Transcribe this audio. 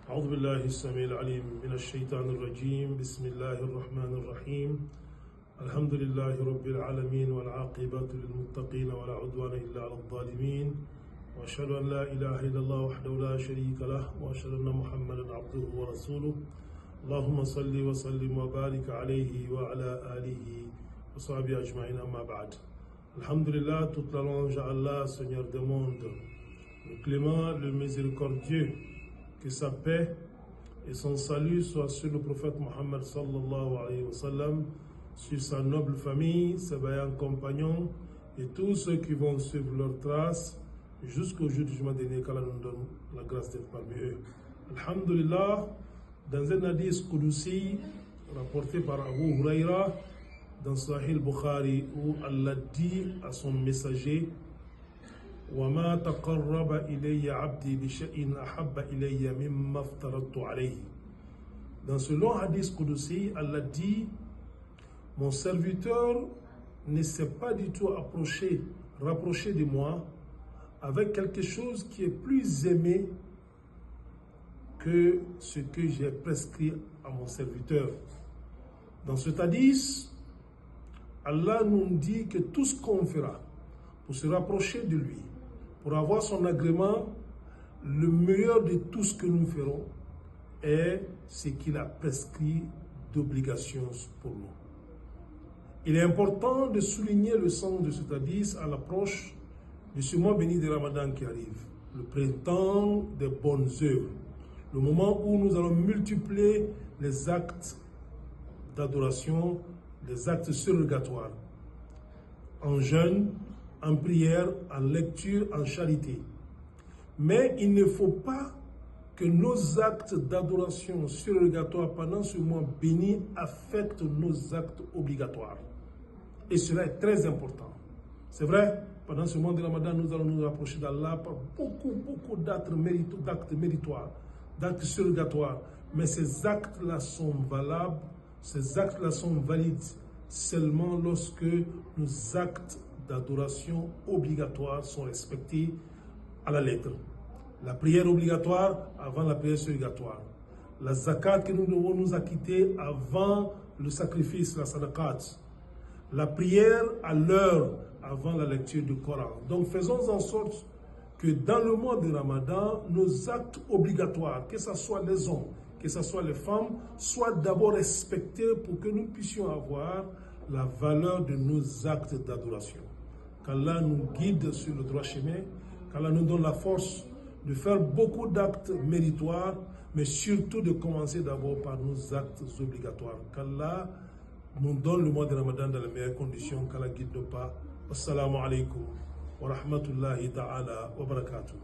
أعوذ بالله السميع العليم من الشيطان الرجيم بسم الله الرحمن الرحيم الحمد لله رب العالمين والعاقبة للمتقين ولا عدوان إلا على الظالمين وأشهد أن لا إله إلا الله وحده لا شريك له وأشهد أن محمدا عبده ورسوله اللهم صل وسلم وبارك عليه وعلى آله وصحبه أجمعين أما بعد. Alhamdulillah, toute la louange à Allah, Seigneur des mondes, le clément, le miséricordieux, que sa paix et son salut soient sur le prophète Mohammed sallallahu alayhi wa sallam, sur sa noble famille, ses vaillants compagnons et tous ceux qui vont suivre leurs traces jusqu'au jour du jugement dernier, qu'Allah nous donne la grâce d'être parmi eux. Alhamdulillah, dans un hadith Qudusi rapporté par Abu Huraira dans Sahih Bukhari, où Allah dit à son messager: وَمَا تَقَرَّبَ إِلَيَّ عَبْدِي بِشَيْءٍ أَحَبَّ إِلَيَّ مِمَّا افْتَرَضْتُ عَلَيْهِ. Dans ce long hadith Qudusi, Allah dit: mon serviteur ne s'est pas du tout rapproché de moi avec quelque chose qui est plus aimé que ce que j'ai prescrit à mon serviteur. Dans ce hadith, Allah nous dit que tout ce qu'on fera pour se rapprocher de lui, pour avoir son agrément, le meilleur de tout ce que nous ferons est ce qu'il a prescrit d'obligations pour nous. Il est important de souligner le sens de cet hadith à l'approche de ce mois béni de Ramadan qui arrive, le printemps des bonnes œuvres, le moment où nous allons multiplier les actes d'adoration, les actes surrogatoires, en jeûne, en prière, en lecture, en charité. Mais il ne faut pas que nos actes d'adoration surrogatoires pendant ce mois béni affectent nos actes obligatoires. Et cela est très important. C'est vrai, pendant ce mois de Ramadan, nous allons nous rapprocher d'Allah par beaucoup d'actes méritoires, d'actes surrogatoires. Mais ces actes-là sont valables, ces actes-là sont valides seulement lorsque nos actes d'adoration obligatoires sont respectés à la lettre. La prière obligatoire avant la prière surrogatoire. La zakat que nous devons nous acquitter avant le sacrifice, la sadaqat. La prière à l'heure avant la lecture du Coran. Donc faisons en sorte que dans le mois de Ramadan, nos actes obligatoires, que ce soit les hommes, que ce soit les femmes, soient d'abord respectés pour que nous puissions avoir la valeur de nos actes d'adoration. Qu'Allah nous guide sur le droit chemin, qu'Allah nous donne la force de faire beaucoup d'actes méritoires, mais surtout de commencer d'abord par nos actes obligatoires. Qu'Allah nous donne le mois de Ramadan dans les meilleures conditions, qu'Allah guide nos pas. Assalamu alaikum wa rahmatullahi ta'ala wa barakatuh.